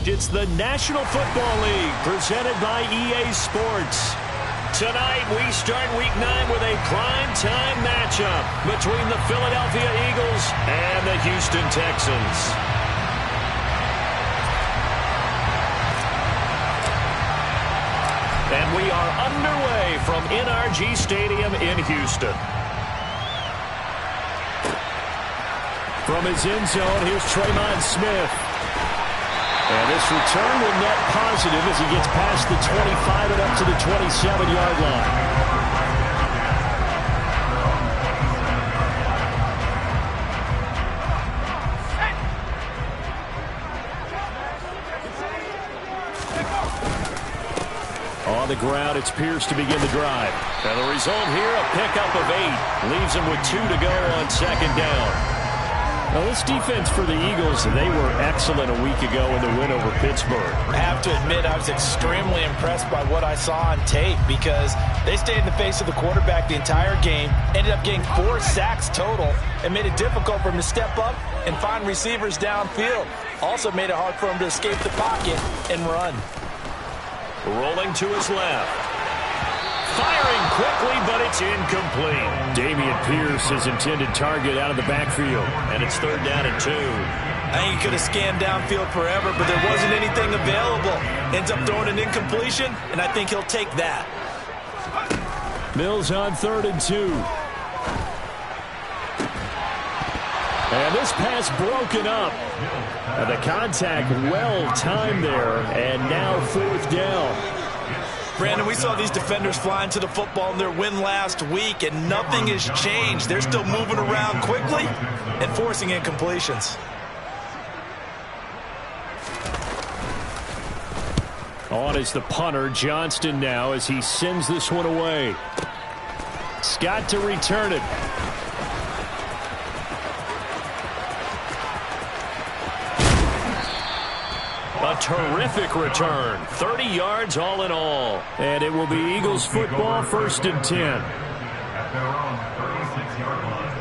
It's the National Football League presented by EA Sports. Tonight, we start Week 9 with a prime-time matchup between the Philadelphia Eagles and the Houston Texans. And we are underway from NRG Stadium in Houston. From his end zone, here's Tremon Smith. And this return will net positive as he gets past the 25 and up to the 27-yard line. On the ground, it's Pierce to begin the drive. And the result here, a pickup of 8. Leaves him with 2 to go on second down. Well, this defense for the Eagles, they were excellent a week ago in the win over Pittsburgh. I have to admit, I was extremely impressed by what I saw on tape because they stayed in the face of the quarterback the entire game, ended up getting 4 sacks total, and made it difficult for him to step up and find receivers downfield. Also made it hard for him to escape the pocket and run. Rolling to his left. Firing quickly, but it's incomplete. Dameon Pierce, his intended target, out of the backfield. And it's 3rd down and 2. I think he could have scanned downfield forever, but there wasn't anything available. Ends up throwing an incompletion, and I think he'll take that. Mills on 3rd and 2. And this pass broken up. And the contact well timed there, and now 4th down. Brandon, we saw these defenders flying to the football in their win last week, and nothing has changed. They're still moving around quickly and forcing incompletions. On is the punter, Johnston now, as he sends this one away. Scott to return it. A terrific return. 30 yards all in all. And it will be Eagles football, 1st and 10. At their own 36-yard line.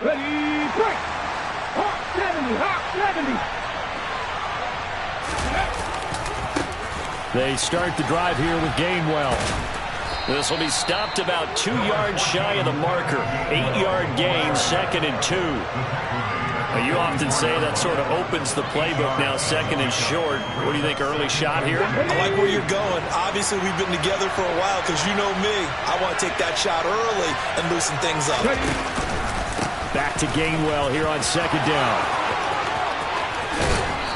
Ready, break! Hawk 70, Hawk 70! They start the drive here with Gainwell. This will be stopped about 2 yards shy of the marker. 8-yard gain, 2nd and 2. Now, you often say that sort of opens the playbook now, 2nd and short. What do you think, early shot here? I like where you're going. Obviously, we've been together for a while because you know me. I want to take that shot early and loosen things up. Back to Gainwell here on 2nd down.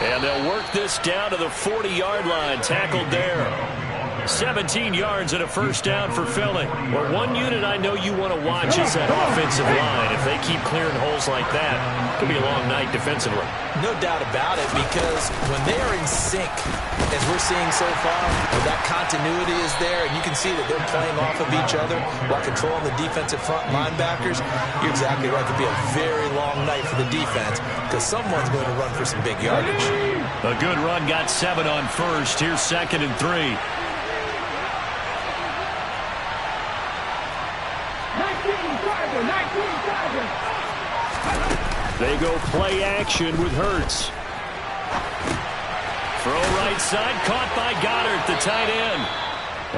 And they'll work this down to the 40-yard line, tackled there. 17 yards and a 1st down for Philly. Well, one unit I know you want to watch is that offensive line. If they keep clearing holes like that, it could be a long night defensively. No doubt about it, because when they are in sync, as we're seeing so far, that continuity is there, and you can see that they're playing off of each other while controlling the defensive front linebackers. You're exactly right. It could be a very long night for the defense because someone's going to run for some big yardage. A good run, got 7 on 1st. Here's 2nd and 3. They go play action with Hurts. Throw right side, caught by Goddard, the tight end.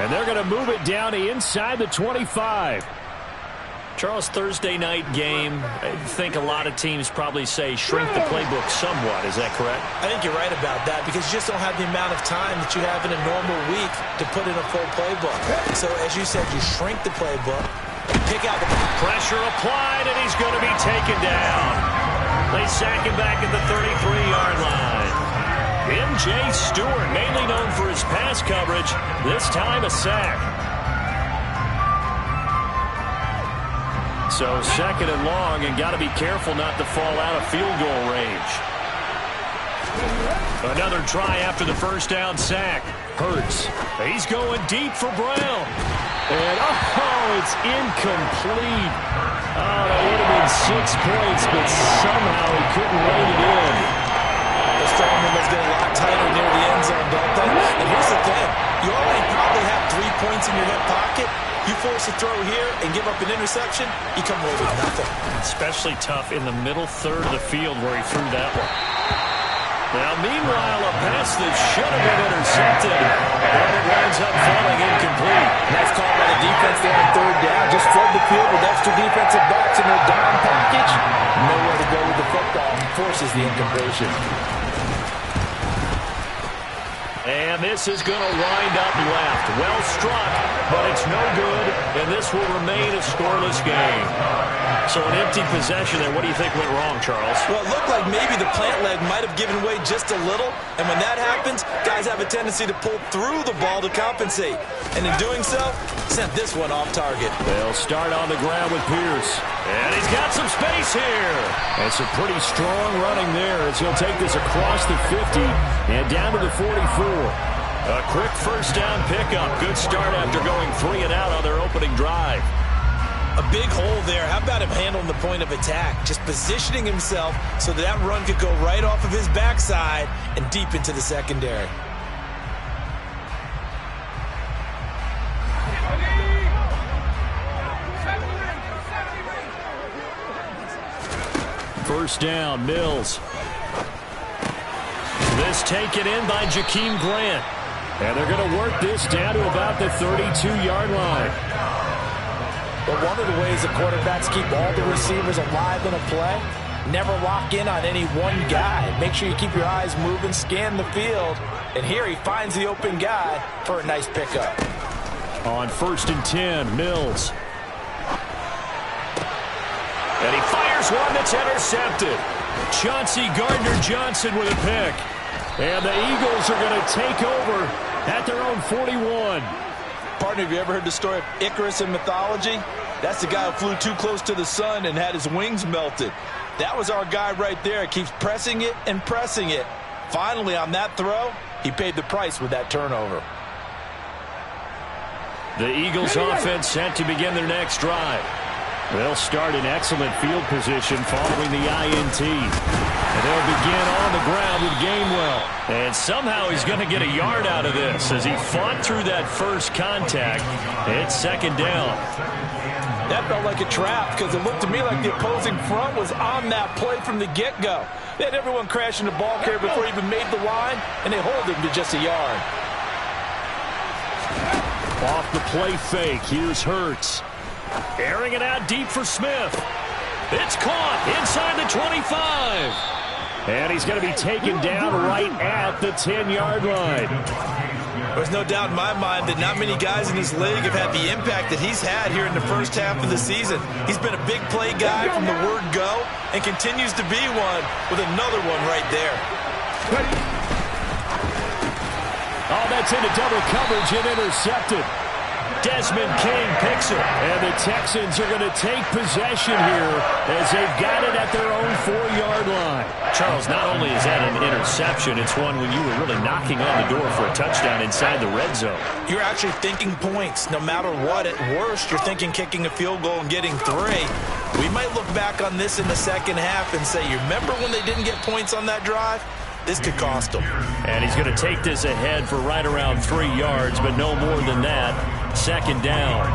And they're going to move it down to inside the 25. Charles, Thursday night game, I think a lot of teams probably say shrink the playbook somewhat. Is that correct? I think you're right about that because you just don't have the amount of time that you have in a normal week to put in a full playbook. So, as you said, you shrink the playbook, pick out the pressure applied, and he's going to be taken down. They sack him back at the 33-yard line. M.J. Stewart, mainly known for his pass coverage, this time a sack. So 2nd and long, and got to be careful not to fall out of field goal range. Another try after the 1st down sack. Hurts. He's going deep for Brown. And, it's incomplete. Oh, that would have been 6 points, but somehow he couldn't rein it in. The strong ones get a lot tighter near the end zone, don't they? And here's the thing. You already probably have 3 points in your hip pocket. You force a throw here and give up an interception, you come away with nothing. Especially tough in the middle third of the field where he threw that one. Now, meanwhile, a pass that should have been intercepted, but it winds up falling incomplete. Nice call by the defense there on third down. Just flood the field with extra defensive backs in their dime package. Nowhere to go with the football. Forces the incompletion. And this is going to wind up left. Well struck, but it's no good, and this will remain a scoreless game. So an empty possession there. What do you think went wrong, Charles? Well, it looked like maybe the plant leg might have given way just a little, and when that happens, guys have a tendency to pull through the ball to compensate. And in doing so, sent this one off target. They'll start on the ground with Pierce. And he's got some space here. And some pretty strong running there as he'll take this across the 50 and down to the 44. A quick first down pickup. Good start after going 3 and out on their opening drive. A big hole there. How about him handling the point of attack? Just positioning himself so that run could go right off of his backside and deep into the secondary. First down, Mills. This taken in by Jakeem Grant. And they're going to work this down to about the 32-yard line. But one of the ways the quarterbacks keep all the receivers alive in a play, never lock in on any one guy. Make sure you keep your eyes moving, scan the field. And here he finds the open guy for a nice pickup. On 1st and 10, Mills. And he fires one that's intercepted. Chauncey Gardner-Johnson with a pick. And the Eagles are going to take over at their own 41. Partner, have you ever heard the story of Icarus in mythology? That's the guy who flew too close to the sun and had his wings melted. That was our guy right there. Keeps pressing it and pressing it. Finally, on that throw, he paid the price with that turnover. The Eagles offense set to begin their next drive. They'll start in excellent field position following the INT. And they'll begin on the ground with Gainwell. And somehow he's going to get a yard out of this as he fought through that first contact. It's 2nd down. That felt like a trap because it looked to me like the opposing front was on that play from the get-go. They had everyone crashing the ball carrier before he even made the line, and they hold him to just a yard. Off the play fake, here's Hurts. Airing it out deep for Smith. It's caught inside the 25. And he's going to be taken down right at the 10-yard line. There's no doubt in my mind that not many guys in this league have had the impact that he's had here in the first half of the season. He's been a big play guy from the word go and continues to be one with another one right there. Oh, that's into double coverage and intercepted. Desmond King picks it, and the Texans are going to take possession here as they've got it at their own 4-yard line. Charles, not only is that an interception, it's one when you were really knocking on the door for a touchdown inside the red zone. You're actually thinking points. No matter what, at worst, you're thinking kicking a field goal and getting 3. We might look back on this in the second half and say, you remember when they didn't get points on that drive? This could cost them. And he's going to take this ahead for right around 3 yards, but no more than that. 2nd down.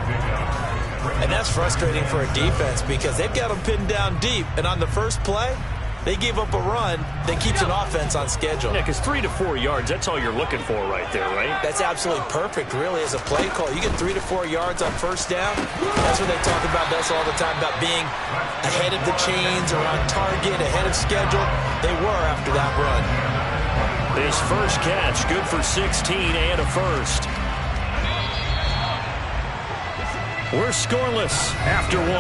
And that's frustrating for a defense because they've got them pinned down deep. And on the first play, they gave up a run that keeps an offense on schedule. Yeah, because 3 to 4 yards, that's all you're looking for right there, right? That's absolutely perfect, really, as a play call. You get 3 to 4 yards on first down. That's what they talk about us all the time, about being ahead of the chains or on target, ahead of schedule. They were after that run. His first catch, good for 16 and a first. We're scoreless after 1.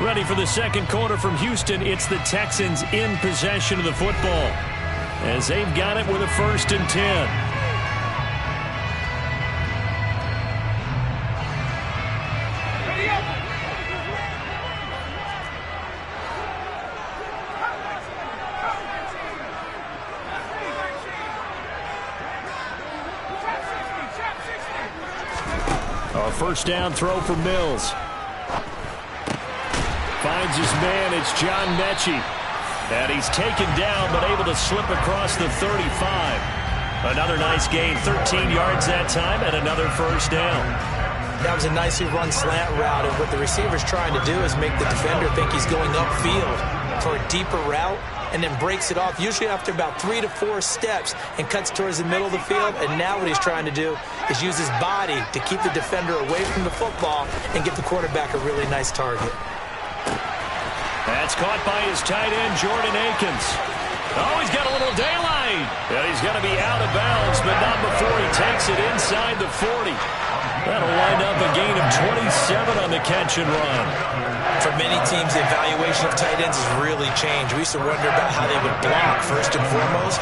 Ready for the second quarter from Houston. It's the Texans in possession of the football as they've got it with a 1st and 10. A first down throw for Mills. Finds his man, it's John Mechie. And he's taken down, but able to slip across the 35. Another nice gain, 13 yards that time, and another first down. That was a nicely run slant route, and what the receiver's trying to do is make the defender think he's going upfield for a deeper route, and then breaks it off, usually after about 3 to 4 steps, and cuts towards the middle of the field. And now what he's trying to do is use his body to keep the defender away from the football and get the quarterback a really nice target. That's caught by his tight end, Jordan Akins. Oh, he's got a little daylight. And he's going to be out of bounds, but not before he takes it inside the 40. That'll wind up a gain of 27 on the catch and run. For many teams, the evaluation of tight ends has really changed. We used to wonder about how they would block first and foremost.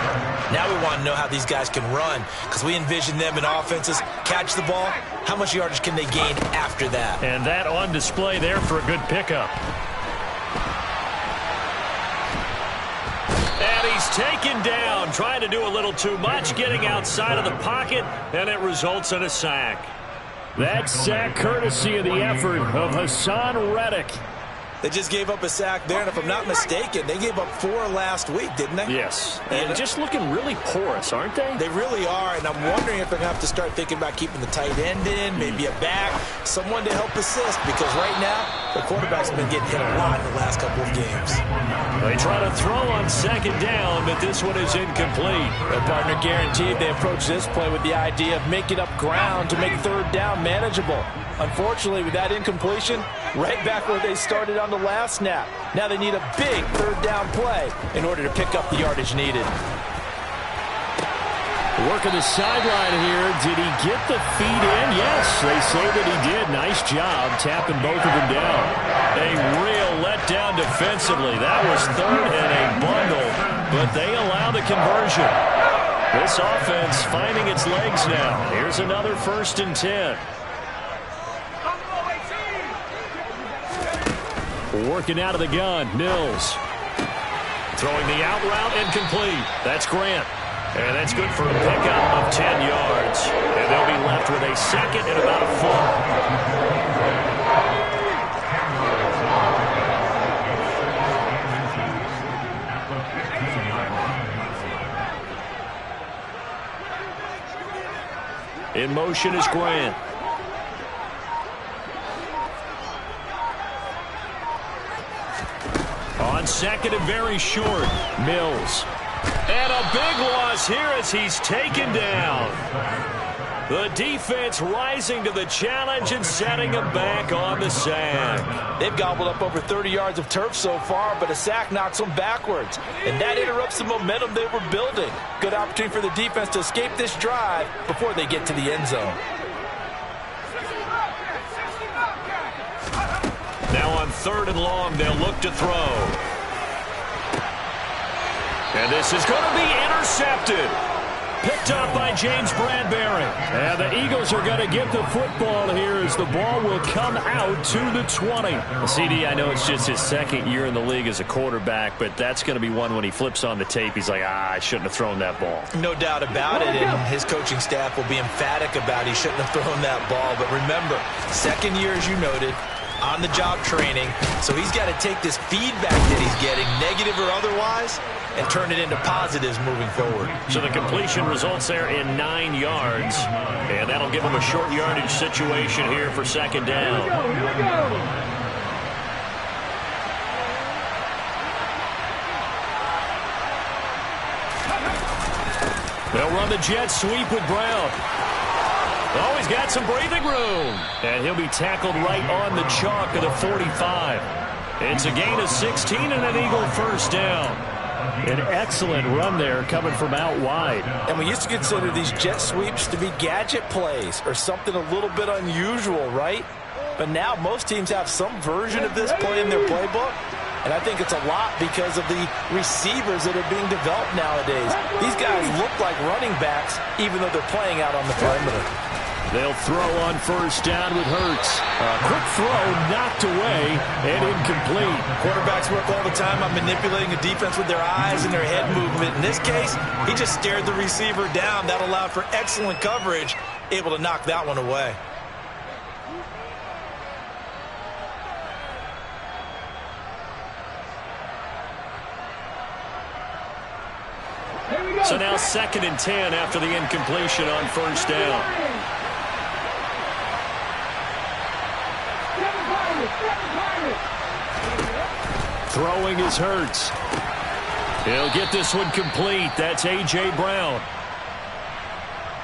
Now we want to know how these guys can run, because we envision them in offenses catch the ball. How much yardage can they gain after that? And that on display there for a good pickup. And he's taken down, trying to do a little too much, getting outside of the pocket, and it results in a sack. That sack courtesy of the effort of Hassan Reddick. They just gave up a sack there, and if I'm not mistaken, they gave up 4 last week, didn't they? Yes, and just looking really porous, aren't they? They really are, and I'm wondering if they're going to have to start thinking about keeping the tight end in, maybe a back, someone to help assist, because right now, the quarterback's been getting hit a lot in the last couple of games. They try to throw on second down, but this one is incomplete. The partner guaranteed they approach this play with the idea of making up ground to make third down manageable. Unfortunately, with that incompletion, right back where they started on the last snap. Now they need a big third down play in order to pick up the yardage needed. Working the sideline here. Did he get the feet in? Yes, they say that he did. Nice job tapping both of them down. A real letdown defensively. That was third and a bundle, but they allow the conversion. This offense finding its legs now. Here's another 1st and 10. Working out of the gun, Mills. Throwing the out route incomplete. That's Grant. And that's good for a pickup of 10 yards. And they'll be left with a second and about a foot. In motion is Grant. On second and very short, Mills. And a big loss here as he's taken down. The defense rising to the challenge and setting him back on the sack. They've gobbled up over 30 yards of turf so far, but a sack knocks them backwards. And that interrupts the momentum they were building. Good opportunity for the defense to escape this drive before they get to the end zone. Now on 3rd and long, they'll look to throw. And this is going to be intercepted. Picked up by James Bradbury. And the Eagles are going to get the football here as the ball will come out to the 20. Well, CD, I know it's just his 2nd year in the league as a quarterback, but that's going to be one when he flips on the tape, he's like, I shouldn't have thrown that ball. No doubt about it, and his coaching staff will be emphatic about he shouldn't have thrown that ball. But remember, 2nd year, as you noted, on-the-job training, so he's got to take this feedback that he's getting, negative or otherwise, and turn it into positives moving forward. So the completion results there in 9 yards, and that'll give him a short yardage situation here for 2nd down. Here we go. They'll run the jet sweep with Brown. Oh, he's got some breathing room. And he'll be tackled right on the chalk of the 45. It's a gain of 16 and an Eagle 1st down. An excellent run there coming from out wide. And we used to consider these jet sweeps to be gadget plays or something a little bit unusual, right? But now most teams have some version of this play in their playbook. And I think it's a lot because of the receivers that are being developed nowadays. These guys look like running backs even though they're playing out on the perimeter. They'll throw on 1st down with Hurts. A quick throw knocked away and incomplete. Quarterbacks work all the time on manipulating a defense with their eyes and their head movement. In this case, he just stared the receiver down. That allowed for excellent coverage, able to knock that one away. Here we So now 2nd and 10 after the incompletion on first down. Throwing is Hurts. He'll get this one complete. That's A.J. Brown.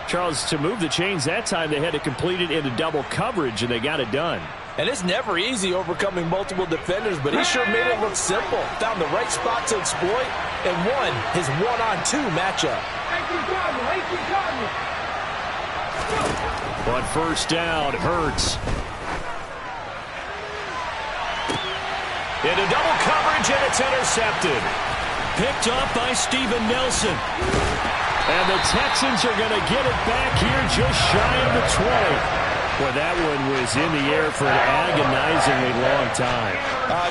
Charles, to move the chains that time, they had to complete it into double coverage, and they got it done. And it's never easy overcoming multiple defenders, but he sure made it look simple. Found the right spot to exploit and won his one-on-two matchup. On first down, Hurts. Into double coverage, and it's intercepted. Picked off by Steven Nelson. And the Texans are going to get it back here just shy of the 20. Well, that one was in the air for an agonizingly long time.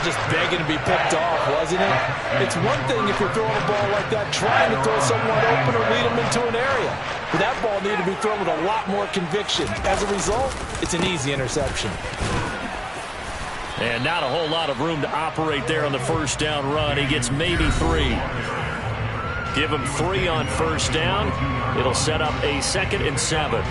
Just begging to be picked off, wasn't it? It's one thing if you're throwing a ball like that, trying to throw someone open or lead them into an area. But that ball needed to be thrown with a lot more conviction. As a result, it's an easy interception. And not a whole lot of room to operate there on the first down run. He gets maybe 3. Give him 3 on first down. It'll set up a 2nd and 7.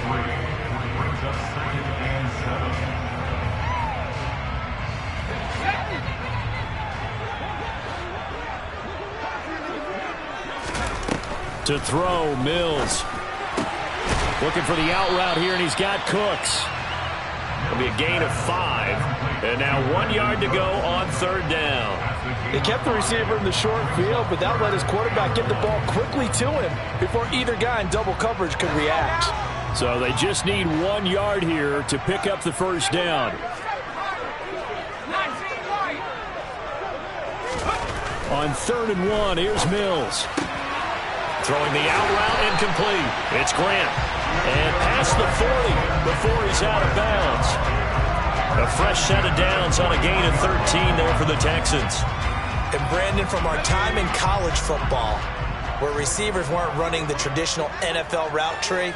To throw, Mills. Looking for the out route here, and he's got Cooks. It'll be a gain of 5. And now 1 yard to go on third down. They kept the receiver in the short field, but that let his quarterback get the ball quickly to him before either guy in double coverage could react. So they just need 1 yard here to pick up the first down. On 3rd and 1, here's Mills. Throwing the out route, incomplete. It's Grant. And past the 40 before he's out of bounds. A fresh set of downs on a gain of 13 there for the Texans. And Brandon, from our time in college football, where receivers weren't running the traditional NFL route tree,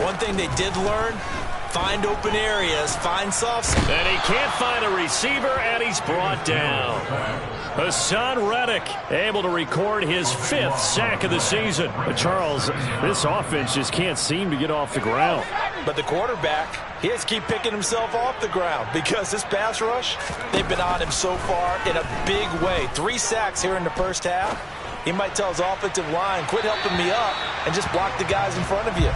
one thing they did learn, find open areas, find soft spots. And he can't find a receiver, and he's brought down. Hassan Reddick able to record his 5th sack of the season. But Charles, this offense just can't seem to get off the ground. But the quarterback, he has to keep picking himself off the ground because this pass rush, they've been on him so far in a big way. 3 sacks here in the first half. He might tell his offensive line, quit helping me up and just block the guys in front of you.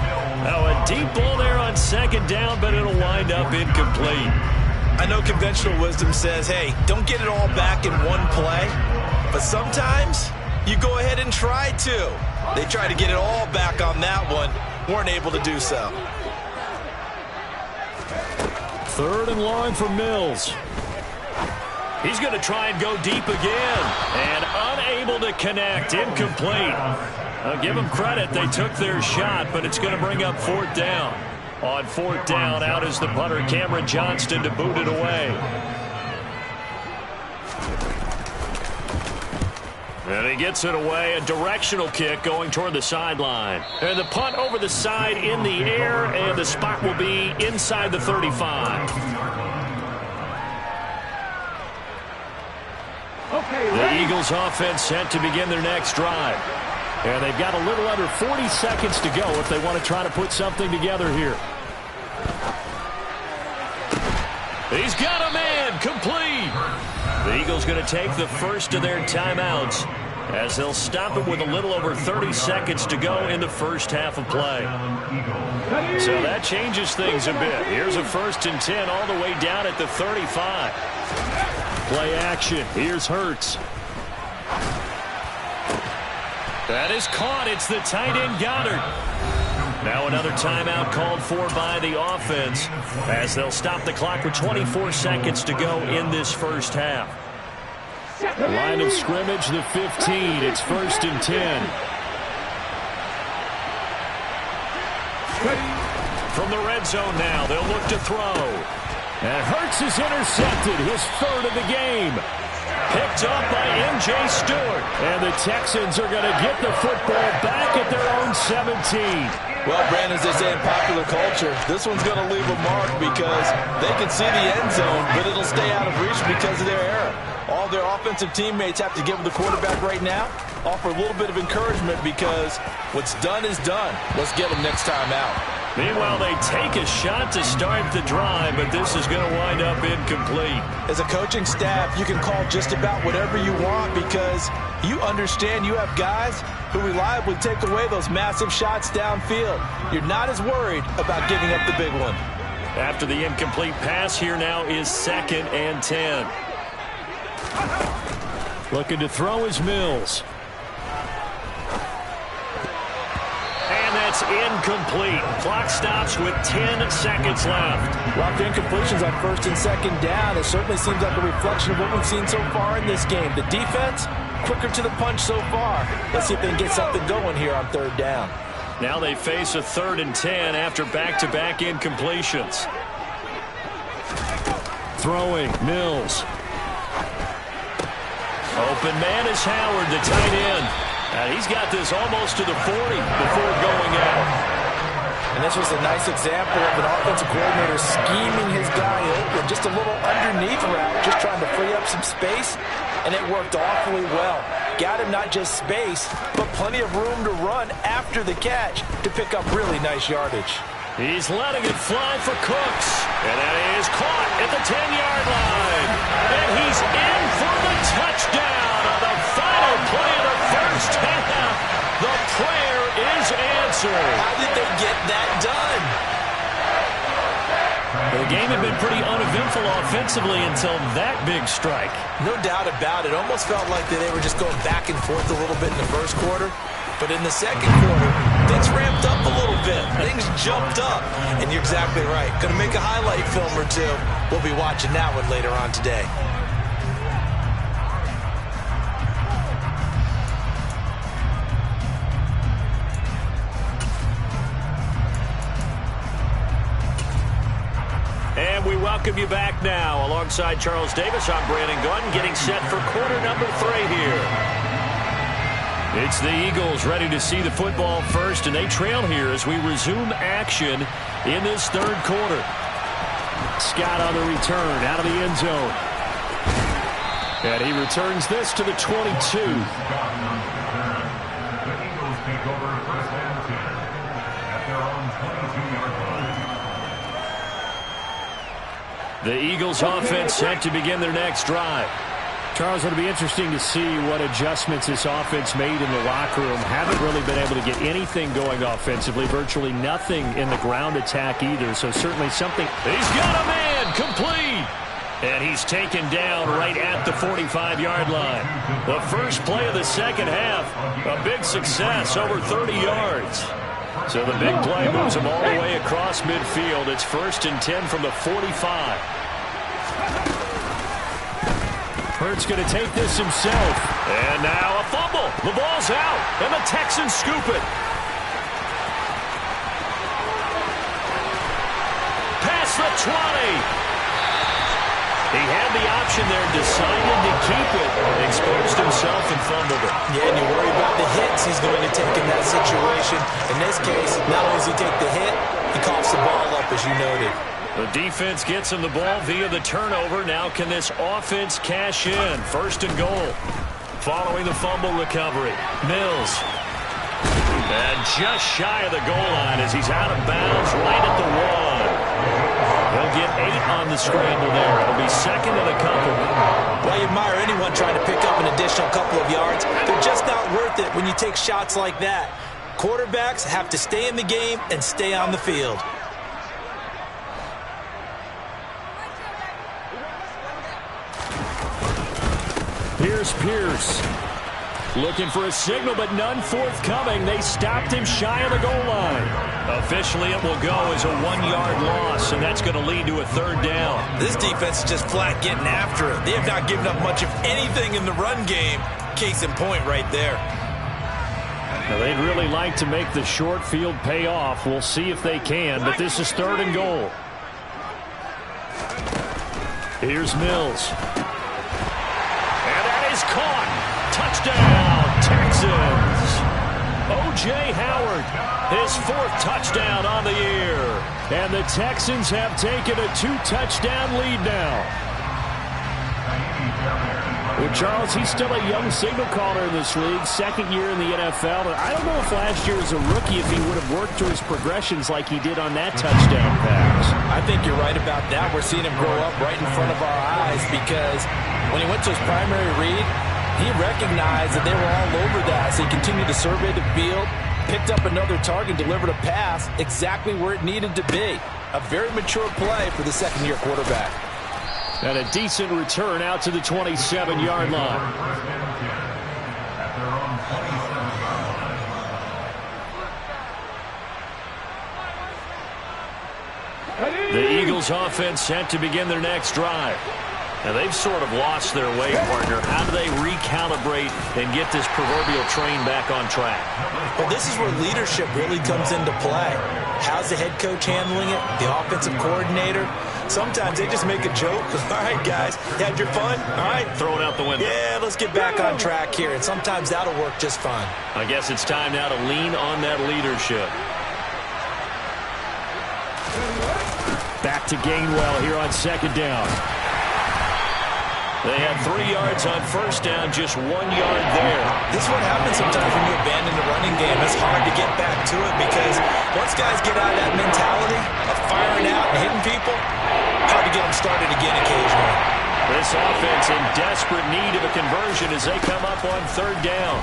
Oh, a deep ball there on 2nd down, but it'll wind up incomplete. I know conventional wisdom says, hey, don't get it all back in one play. But sometimes you go ahead and try to. They tried to get it all back on that one. Weren't able to do so. 3rd and long for Mills. He's going to try and go deep again. And unable to connect. Incomplete. I'll give them credit. They took their shot, but it's going to bring up 4th down. On 4th down, out is the punter, Cameron Johnston, to boot it away. And he gets it away, a directional kick going toward the sideline. And the punt over the side in the air, and the spot will be inside the 35. The Eagles offense set to begin their next drive. And they've got a little under 40 seconds to go if they want to try to put something together here. He's got a man, complete. The Eagles going to take the first of their timeouts as they'll stop it with a little over 30 seconds to go in the first half of play. So that changes things a bit. Here's a 1st and 10 all the way down at the 35. Play action. Here's Hurts. That is caught. It's the tight end Goddard. Now another timeout called for by the offense as they'll stop the clock with 24 seconds to go in this first half. Line of scrimmage, the 15. It's 1st and 10. From the red zone now, they'll look to throw. And Hurts is intercepted, his 3rd of the game. Picked up by M.J. Stewart. And the Texans are going to get the football back at their own 17. Well, Brandon, as they say in popular culture, this one's going to leave a mark because they can see the end zone, but it'll stay out of reach because of their error. All their offensive teammates have to give the quarterback right now offer a little bit of encouragement because what's done is done. Let's get them next time out. Meanwhile, they take a shot to start the drive, but this is going to wind up incomplete. As a coaching staff, you can call just about whatever you want because you understand you have guys who reliably take away those massive shots downfield. You're not as worried about giving up the big one. After the incomplete pass, here now is 2nd and 10. Looking to throw is Mills. And that's incomplete. Clock stops with 10 seconds left. Well, after incompletions on 1st and 2nd down, it certainly seems like a reflection of what we've seen so far in this game. The defense, quicker to the punch so far. Let's see if they can get something going here on 3rd down. Now they face a 3rd and 10 after back-to-back incompletions. Throwing, Mills. Open man is Howard, the tight end. And he's got this almost to the 40 before going out. And this was a nice example of an offensive coordinator scheming his guy open. Just a little underneath route, just trying to free up some space. And it worked awfully well. Got him not just space, but plenty of room to run after the catch to pick up really nice yardage. He's letting it fly for Cooks. And that is caught at the 10-yard line. And he's in for the touchdown on the final play of the first half. The prayer is answered. How did they get that done? The game had been pretty uneventful offensively until that big strike. No doubt about it. Almost felt like they were just going back and forth a little bit in the first quarter. But in the second quarter, things ramped up a little bit. Things jumped up. And you're exactly right. Going to make a highlight film or two. We'll be watching that one later on today. And we welcome you back now. Alongside Charles Davis, I'm Brandon Gunn, getting set for quarter number 3 here. It's the Eagles ready to see the football first, and they trail here as we resume action in this 3rd quarter. Scott on the return out of the end zone. And he returns this to the 22. The Eagles take over 1st and 10 at their own 22-yard line. The Eagles offense set to begin their next drive. Charles, it'll be interesting to see what adjustments this offense made in the locker room. Haven't really been able to get anything going offensively. Virtually nothing in the ground attack either. So certainly something. He's got a man complete. And he's taken down right at the 45-yard line. The first play of the second half, a big success, over 30 yards. So the big play moves him all the way across midfield. It's 1st and 10 from the 45. Hurts going to take this himself. And now a fumble. The ball's out, and the Texans scoop it. Past the 20. He had the option there, decided to keep it, exposed himself and fumbled it. Yeah, and you worry about the hits he's going to take in that situation. In this case, not only does he take the hit, he coughs the ball up, as you noted. The defense gets him the ball via the turnover. Now can this offense cash in? 1st and goal. Following the fumble recovery, Mills. And just shy of the goal line as he's out of bounds right at the 1. He'll get 8 on the scramble there. It'll be 2nd and a couple. Well, you admire anyone trying to pick up an additional couple of yards. They're just not worth it when you take shots like that. Quarterbacks have to stay in the game and stay on the field. Here's Pierce. Looking for a signal, but none forthcoming. They stopped him shy of the goal line. Officially, it will go as a 1-yard loss, and that's going to lead to a 3rd down. This defense is just flat getting after it. They have not given up much of anything in the run game. Case in point right there. Now, they'd really like to make the short field pay off. We'll see if they can, but this is 3rd and goal. Here's Mills. And that is caught. Touchdown, Texans. O.J. Howard, his 4th touchdown on the year. And the Texans have taken a 2-touchdown lead now. Well, Charles, he's still a young signal caller in this league, second year in the NFL. And I don't know if last year as a rookie if he would have worked through his progressions like he did on that touchdown pass. I think you're right about that. We're seeing him grow up right in front of our eyes because when he went to his primary read, he recognized that they were all over that. So he continued to survey the field, picked up another target, delivered a pass exactly where it needed to be. A very mature play for the second-year quarterback. And a decent return out to the 27-yard line. The Eagles offense set to begin their next drive. Now, they've sort of lost their way, partner. How do they recalibrate and get this proverbial train back on track? Well, this is where leadership really comes into play. How's the head coach handling it? The offensive coordinator? Sometimes they just make a joke. All right, guys, you had your fun? All right. Throw it out the window. Yeah, let's get back on track here. And sometimes that'll work just fine. I guess it's time now to lean on that leadership. Back to Gainwell here on second down. They had 3 yards on first down, just 1 yard there. This is what happens sometimes when you abandon the running game. It's hard to get back to it because once guys get out of that mentality of firing out and hitting people, hard to get them started again occasionally. This offense in desperate need of a conversion as they come up on third down.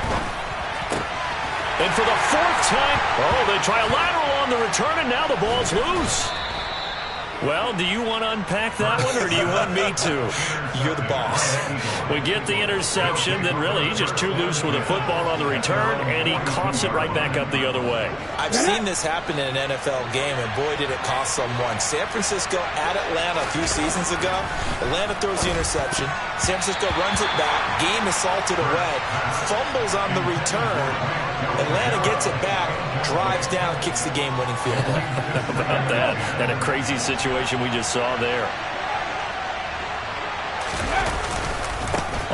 And for the 4th time, they try a lateral on the return, and now the ball's loose. Well, do you want to unpack that one, or do you want me to? You're the boss. We get the interception, then really he's just too loose with the football on the return, and he coughs it right back up the other way. I've seen this happen in an NFL game, and boy, did it cost someone. San Francisco at Atlanta a few seasons ago. Atlanta throws the interception. San Francisco runs it back. Game is salted away. Fumbles on the return. Atlanta gets it back, drives down, kicks the game-winning field goal. How about that? And a crazy situation we just saw there.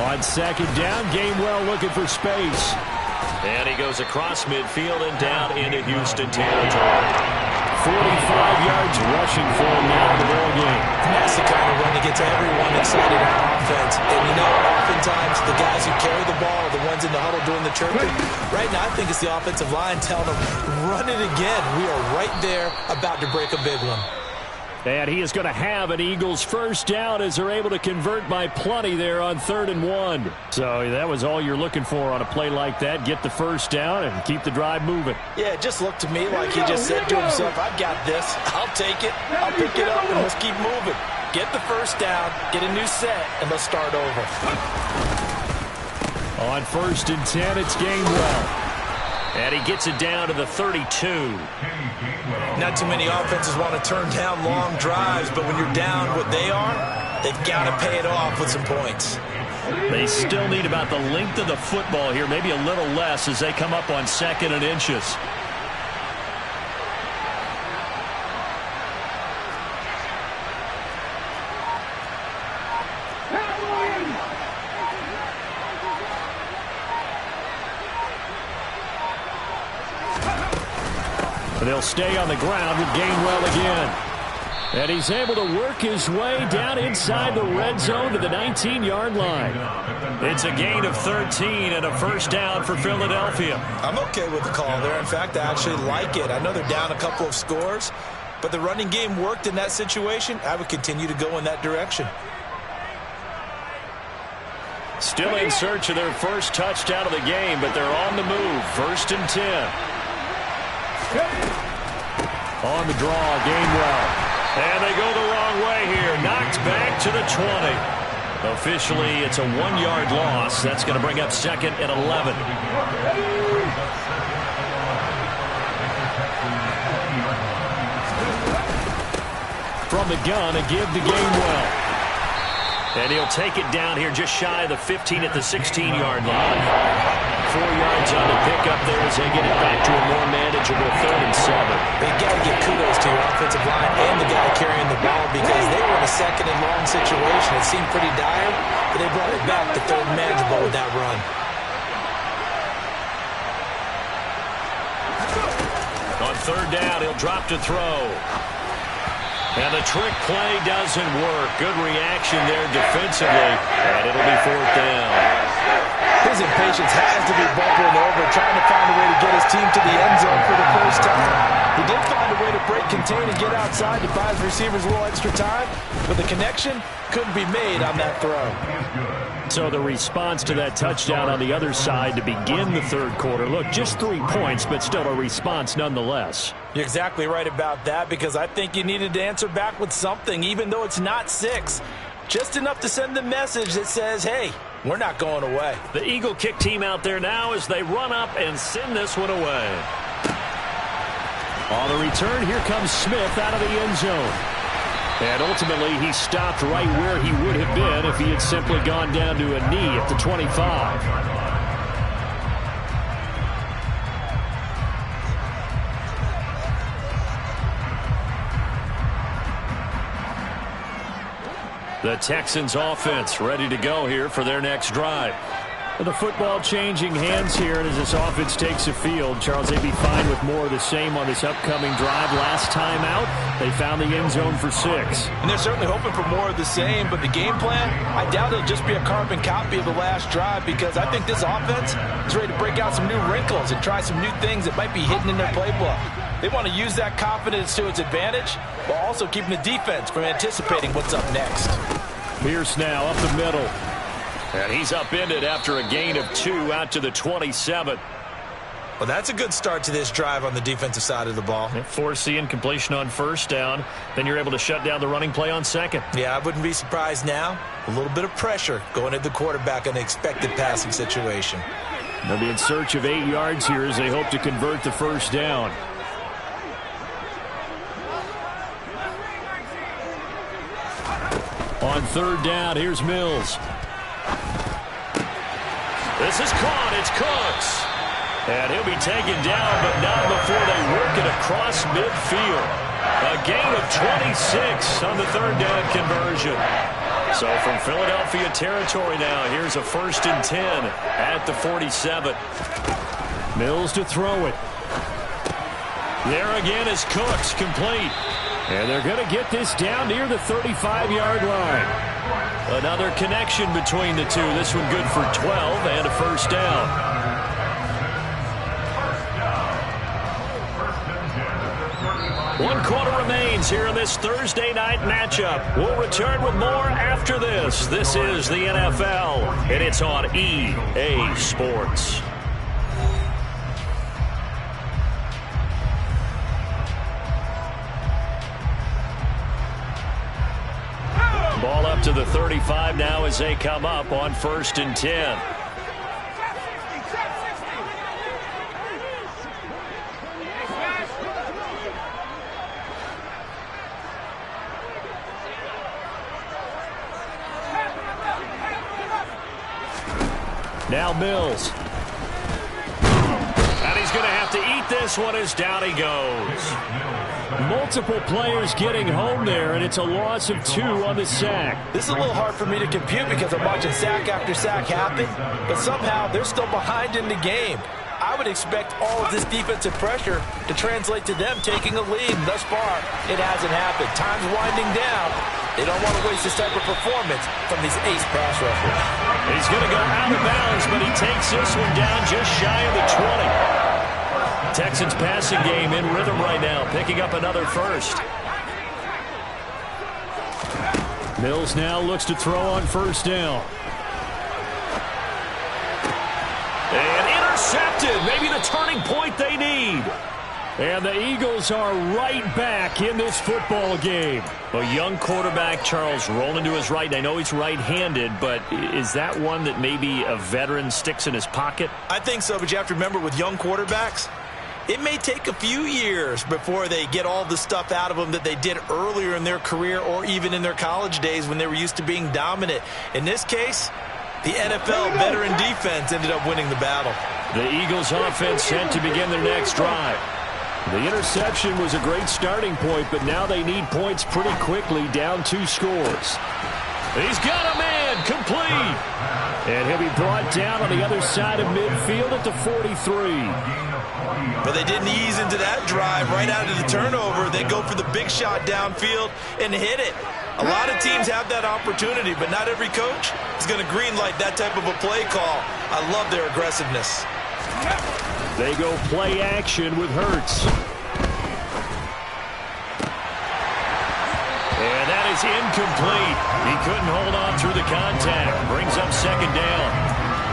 On second down, Gainwell looking for space. And he goes across midfield and down into Houston territory. 45 yards rushing for him now in the ball game. That's the kind of run that gets everyone excited on offense. And you know, oftentimes the guys who carry the ball are the ones in the huddle doing the chirping. Right now, I think it's the offensive line telling them, run it again. We are right there about to break a big one. And he is going to have an Eagles first down as they're able to convert by plenty there on 3rd and 1. So that was all you're looking for on a play like that. Get the first down and keep the drive moving. Yeah, it just looked to me like he just said to himself, I've got this. I'll take it. I'll pick it up, and let's keep moving. Get the first down, get a new set, and let's start over. On 1st and 10, it's Gainwell. And he gets it down to the 32. Not too many offenses want to turn down long drives, but when you're down what they are, they've got to pay it off with some points. They still need about the length of the football here, maybe a little less as they come up on 2nd and inches. They'll stay on the ground with Gainwell again. And he's able to work his way down inside the red zone to the 19-yard line. It's a gain of 13 and a first down for Philadelphia. I'm okay with the call there. In fact, I actually like it. I know they're down a couple of scores, but the running game worked in that situation. I would continue to go in that direction. Still in search of their first touchdown of the game, but they're on the move. 1st and 10. On the draw, Gainwell. And they go the wrong way here. Knocked back to the 20. Officially, it's a 1-yard loss. That's going to bring up 2nd and 11. From the gun, a give to Gainwell. And he'll take it down here just shy of the 15 at the 16-yard line. 4 yards on the pickup there as they get it back to a more manageable 3rd and 7. They got to give kudos to your offensive line and the guy carrying the ball because they were in a 2nd and long situation. It seemed pretty dire, but they brought it back to 3rd and manageable with that run. On 3rd down, he'll drop to throw. And the trick play doesn't work. Good reaction there defensively, and it'll be 4th down. His impatience has to be bubbling over, trying to find a way to get his team to the end zone for the first time. He did find a way to break, contain, and get outside to buy his receivers a little extra time, but the connection couldn't be made on that throw. So the response to that touchdown on the other side to begin the 3rd quarter. Look, just 3 points, but still a response nonetheless. You're exactly right about that, because I think you needed to answer back with something, even though it's not 6. Just enough to send the message that says, hey, we're not going away. The Eagle kick team out there now as they run up and send this one away. On the return, here comes Smith out of the end zone. And ultimately, he stopped right where he would have been if he had simply gone down to a knee at the 25. The Texans offense ready to go here for their next drive. The football changing hands here, and as this offense takes the field, Charles, they'd be fine with more of the same on this upcoming drive. Last time out, they found the end zone for 6. And they're certainly hoping for more of the same, but the game plan, I doubt it'll just be a carbon copy of the last drive, because I think this offense is ready to break out some new wrinkles and try some new things that might be hidden in their playbook. They want to use that confidence to its advantage, while also keeping the defense from anticipating what's up next. Pierce now up the middle. And he's upended after a gain of 2 out to the 27. Well, that's a good start to this drive on the defensive side of the ball. Force the incompletion on 1st down. Then you're able to shut down the running play on 2nd. Yeah, I wouldn't be surprised now. A little bit of pressure going at the quarterback in an expected passing situation. They'll be in search of 8 yards here as they hope to convert the 1st down. On 3rd down, here's Mills. This is caught. It's Cooks. And he'll be taken down, but not before they work it across midfield. A gain of 26 on the 3rd down conversion. So from Philadelphia territory now, here's a 1st and 10 at the 47. Mills to throw it. There again is Cooks, complete. And they're going to get this down near the 35-yard line. Another connection between the two. This one good for 12 and a 1st down. One quarter remains here in this Thursday night matchup. We'll return with more after this. This is the NFL, and it's on EA Sports. Ball up to the 35 now as they come up on 1st and 10. Now Mills. And he's going to have to eat this one as down he goes. Multiple players getting home there, and it's a loss of 2 on the sack. This is a little hard for me to compute because I'm watching sack after sack happen, but somehow they're still behind in the game. I would expect all of this defensive pressure to translate to them taking a lead. Thus far, it hasn't happened. Time's winding down. They don't want to waste this type of performance from these ace pass rushers. He's going to go out of bounds, but he takes this one down just shy of the 20. Texans passing game in rhythm right now, picking up another 1st. Mills now looks to throw on 1st down. And intercepted. Maybe the turning point they need. And the Eagles are right back in this football game. A young quarterback, Charles, rolling to his right. I know he's right-handed, but is that one that maybe a veteran sticks in his pocket? I think so, but you have to remember with young quarterbacks, it may take a few years before they get all the stuff out of them that they did earlier in their career or even in their college days when they were used to being dominant. In this case, the NFL veteran defense ended up winning the battle. The Eagles offense set to begin their next drive. The interception was a great starting point, but now they need points pretty quickly, down 2 scores. He's got a man, complete. And he'll be brought down on the other side of midfield at the 43. But they didn't ease into that drive right out of the turnover. They go for the big shot downfield and hit it. A lot of teams have that opportunity, but not every coach is going to greenlight that type of a play call. I love their aggressiveness. They go play action with Hurts. And that is incomplete. He couldn't hold on through the contact. Brings up second down.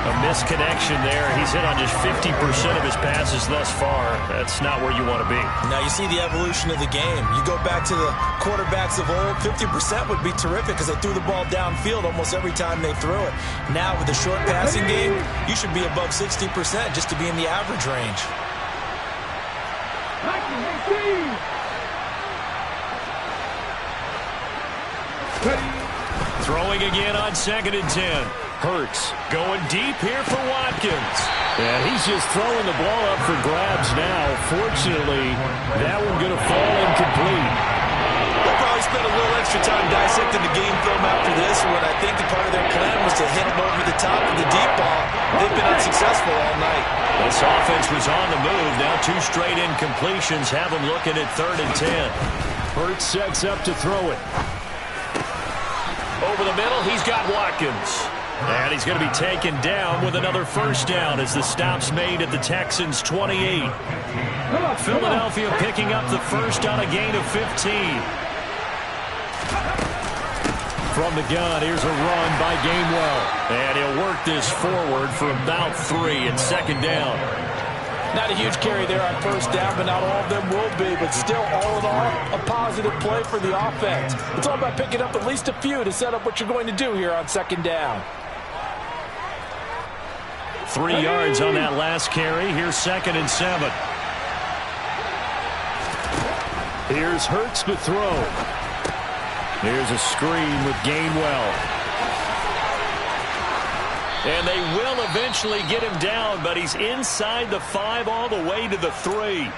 A misconnection there. He's hit on just 50% of his passes thus far. That's not where you want to be. Now you see the evolution of the game. You go back to the quarterbacks of old, 50% would be terrific because they threw the ball downfield almost every time they threw it. Now with the short passing game, you should be above 60% just to be in the average range. Throwing again on 2nd and 10. Hurts going deep here for Watkins. And he's just throwing the ball up for grabs now. Fortunately, that one going to fall incomplete. They'll probably spend a little extra time dissecting the game film after this when I think the part of their plan was to hit him over the top of the deep ball. They've been unsuccessful all night. This offense was on the move. Now 2 straight incompletions have them looking at 3rd and 10. Hurts sets up to throw it. Over the middle, he's got Watkins. And he's going to be taken down with another first down as the stop's made at the Texans' 28. Philadelphia picking up the first on a gain of 15. From the gun, here's a run by Gainwell. And he'll work this forward for about 3 and 2nd down. Not a huge carry there on first down, but not all of them will be. But still, all in all, a positive play for the offense. It's all about picking up at least a few to set up what you're going to do here on 2nd down. 3 yards on that last carry. Here's 2nd and 7. Here's Hurts to throw. Here's a screen with Gainwell. And they will eventually get him down, but he's inside the 5 all the way to the 3.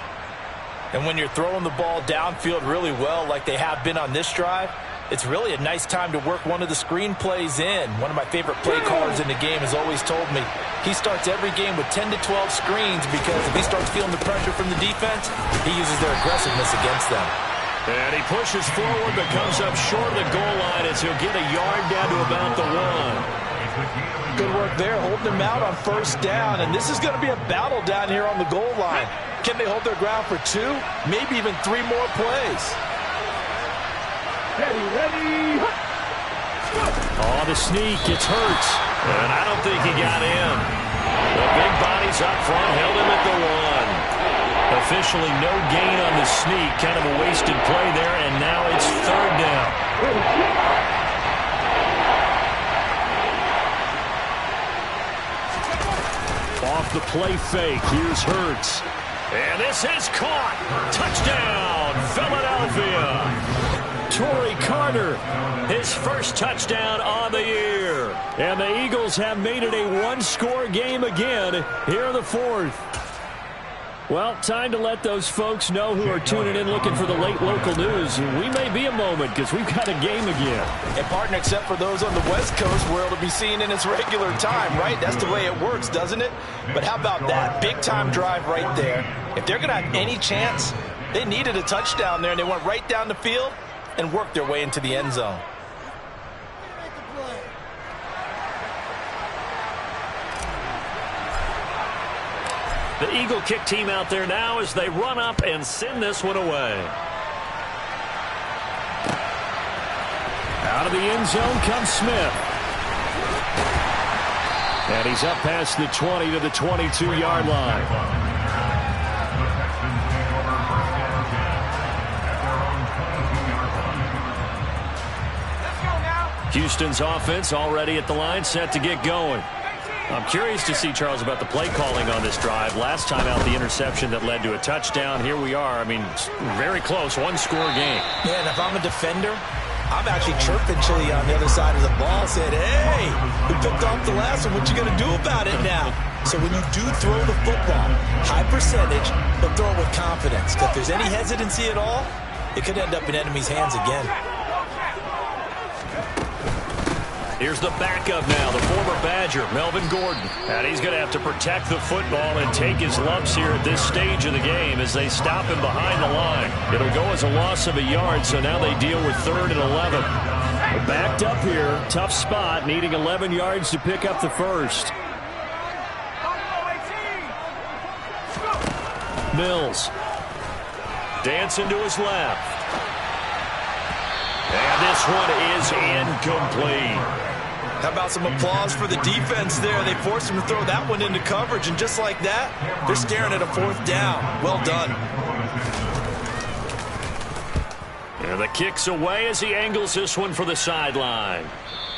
And when you're throwing the ball downfield really well like they have been on this drive, it's really a nice time to work one of the screen plays in. One of my favorite play callers in the game has always told me he starts every game with 10 to 12 screens because if he starts feeling the pressure from the defense, he uses their aggressiveness against them. And he pushes forward but comes up short of the goal line as he'll get a yard down to about the 1. Good work there, holding them out on first down. And this is going to be a battle down here on the goal line. Can they hold their ground for 2, maybe even 3 more plays? Ready. Oh, the sneak. It's Hurts. And I don't think he got in. The big body's up front, held him at the 1. Officially no gain on the sneak. Kind of a wasted play there, and now it's 3rd down. Off the play fake, here's Hurts. And this is caught. Touchdown, Philadelphia. Torrey Carter, his first touchdown on the year. And the Eagles have made it a 1-score game again here in the 4th. Well, time to let those folks know who are tuning in looking for the late local news. We may be a moment because we've got a game again. And partner, except for those on the West Coast where it'll be seen in its regular time, right? That's the way it works, doesn't it? But how about that big-time drive right there? If they're going to have any chance, they needed a touchdown there, and they went right down the field and worked their way into the end zone. The Eagle kick team out there now as they run up and send this one away. Out of the end zone comes Smith. And he's up past the 20 to the 22-yard line. Houston's offense already at the line, set to get going. I'm curious to see, Charles, about the play calling on this drive. Last time out, the interception that led to a touchdown. Here we are. I mean, very close, 1-score game. Yeah, and if I'm a defender, I'm actually chirping Chili on the other side of the ball, saying, hey, we picked off the last one. What you going to do about it now? So when you do throw the football, high percentage, but throw it with confidence. Because if there's any hesitancy at all, it could end up in enemy's hands again. Here's the backup now, the former Badger, Melvin Gordon. And he's going to have to protect the football and take his lumps here at this stage of the game as they stop him behind the line. It'll go as a loss of a yard, so now they deal with 3rd and 11. Backed up here, tough spot, needing 11 yards to pick up the first. Mills. Dancing to his left. And this one is incomplete. How about some applause for the defense there? They forced him to throw that one into coverage, and just like that, they're staring at a 4th down. Well done. And the kick's away as he angles this one for the sideline.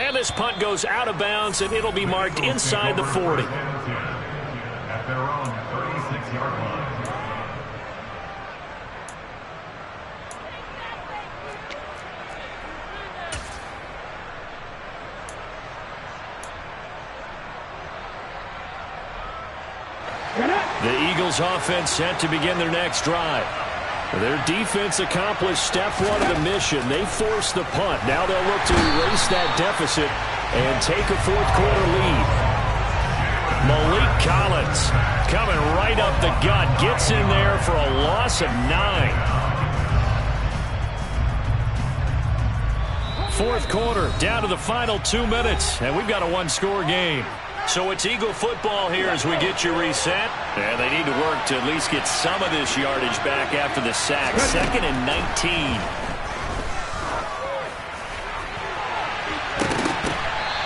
And this punt goes out of bounds, and it'll be marked inside the 40. At their own 36-yard line. The Eagles offense set to begin their next drive. Their defense accomplished step 1 of the mission. They forced the punt. Now they'll look to erase that deficit and take a 4th quarter lead. Malik Collins coming right up the gut. Gets in there for a loss of 9. 4th quarter, down to the final 2 minutes, and we've got a 1-score game. So it's Eagle football here as we get you reset. And they need to work to at least get some of this yardage back after the sack. 2nd and 19.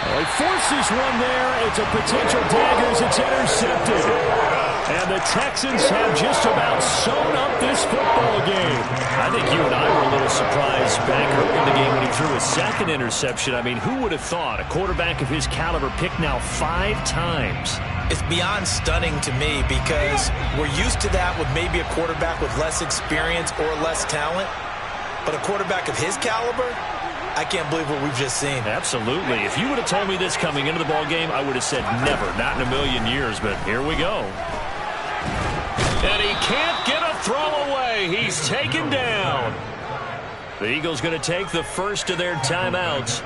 Well, he forces one there. It's a potential dagger as it's intercepted. And the Texans have just about sewn up this football game. I think you and I were a little surprised back early in the game when he threw his 2nd interception. I mean, who would have thought a quarterback of his caliber picked now 5 times? It's beyond stunning to me because we're used to that with maybe a quarterback with less experience or less talent. But a quarterback of his caliber, I can't believe what we've just seen. Absolutely. If you would have told me this coming into the ball game, I would have said never, not in a million years. But here we go. And he can't get a throw away. He's taken down. The Eagles going to take the first of their timeouts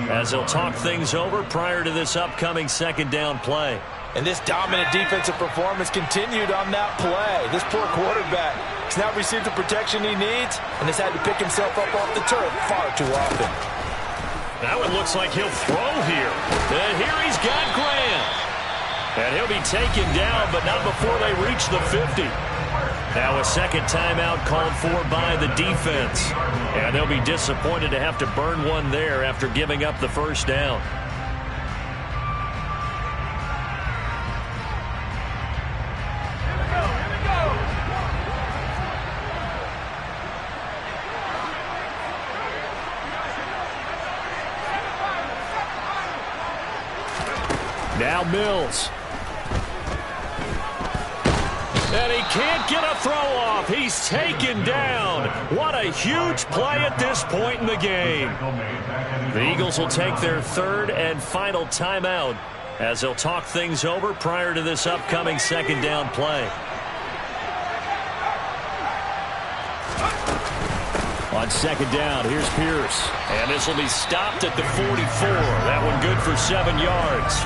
as they'll talk things over prior to this upcoming 2nd down play. And this dominant defensive performance continued on that play. This poor quarterback has now received the protection he needs and has had to pick himself up off the turf far too often. Now it looks like he'll throw here. And here he's got Graham. And he'll be taken down, but not before they reach the 50. Now a 2nd timeout called for by the defense. And they'll be disappointed to have to burn one there after giving up the 1st down. Now Mills. And he can't get a throw off. He's taken down. What a huge play at this point in the game. The Eagles will take their 3rd and final timeout as they'll talk things over prior to this upcoming 2nd down play. On 2nd down, here's Pierce. And this will be stopped at the 44. That one good for 7 yards.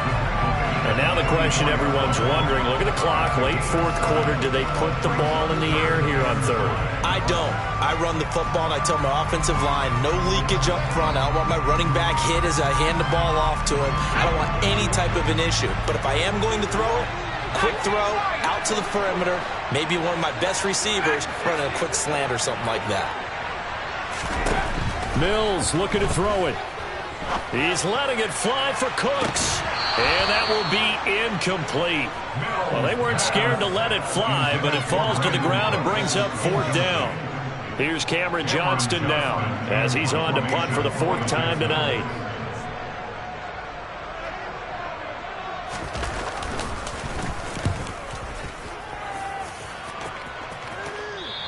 And now the question everyone's wondering, look at the clock, late 4th quarter, do they put the ball in the air here on 3rd? I don't. I run the football and I tell my offensive line, no leakage up front. I don't want my running back hit as I hand the ball off to him. I don't want any type of an issue. But if I am going to throw it, quick throw, out to the perimeter, maybe one of my best receivers running a quick slant or something like that. Mills looking to throw it. He's letting it fly for Cooks. And that will be incomplete. Well, they weren't scared to let it fly, but it falls to the ground and brings up 4th down. Here's Cameron Johnston now as he's on to punt for the 4th time tonight.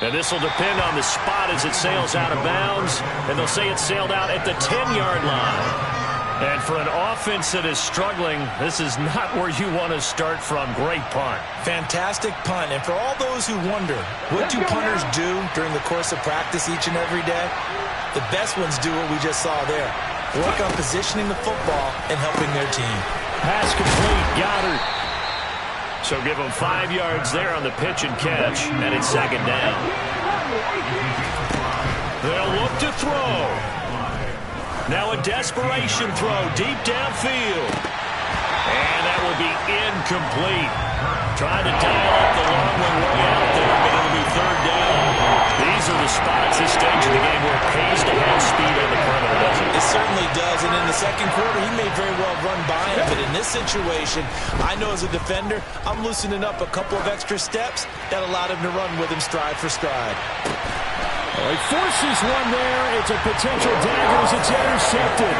And this will depend on the spot as it sails out of bounds. And they'll say it sailed out at the 10-yard line. And for an offense that is struggling, this is not where you want to start from. Great punt. Fantastic punt. And for all those who wonder, what do punters do during the course of practice each and every day? The best ones do what we just saw there. work on positioning the football and helping their team. Pass complete. Goddard. So give them 5 yards there on the pitch and catch, and it's second down. They'll look to throw. Now a desperation throw deep downfield. And that will be incomplete. Trying to dial up the long one way out there, but it'll be third down. These are the spots this stage of the game where it pays to have speed on the perimeter, doesn't it? It certainly does, and in the second quarter, he may very well run by him, but in this situation, I know as a defender, I'm loosening up a couple of extra steps that allowed him to run with him stride for stride. Well, he forces one there. It's a potential dagger as it's intercepted.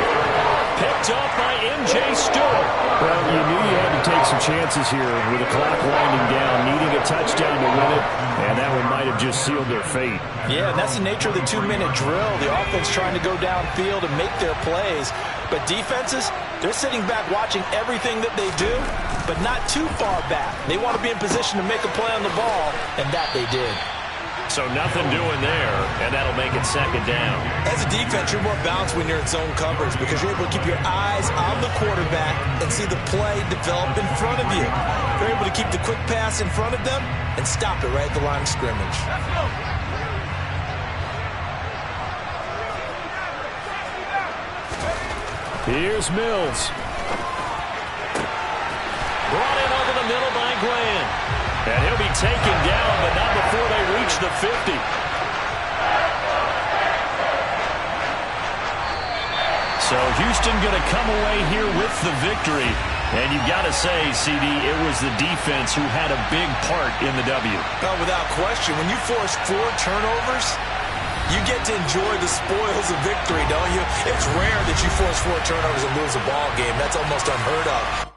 Picked up by M.J. Stewart. Well, you knew you had to take some chances here with the clock winding down, needing a touchdown to win it, and that one might have just sealed their fate. Yeah, and that's the nature of the 2-minute drill. The offense trying to go downfield and make their plays. But defenses, they're sitting back watching everything that they do, but not too far back. They want to be in position to make a play on the ball, and that they did. So nothing doing there, and that'll make it second down. As a defense, you're more balanced when you're in zone coverage because you're able to keep your eyes on the quarterback and see the play develop in front of you. You're able to keep the quick pass in front of them and stop it right at the line of scrimmage. Here's Mills. Brought in over the middle by Glenn. And he'll be taken down, but not before they reach the 50. So Houston going to come away here with the victory. And you've got to say, CD, it was the defense who had a big part in the W. Oh, without question. When you force 4 turnovers, you get to enjoy the spoils of victory, don't you? It's rare that you force 4 turnovers and lose a ball game. That's almost unheard of.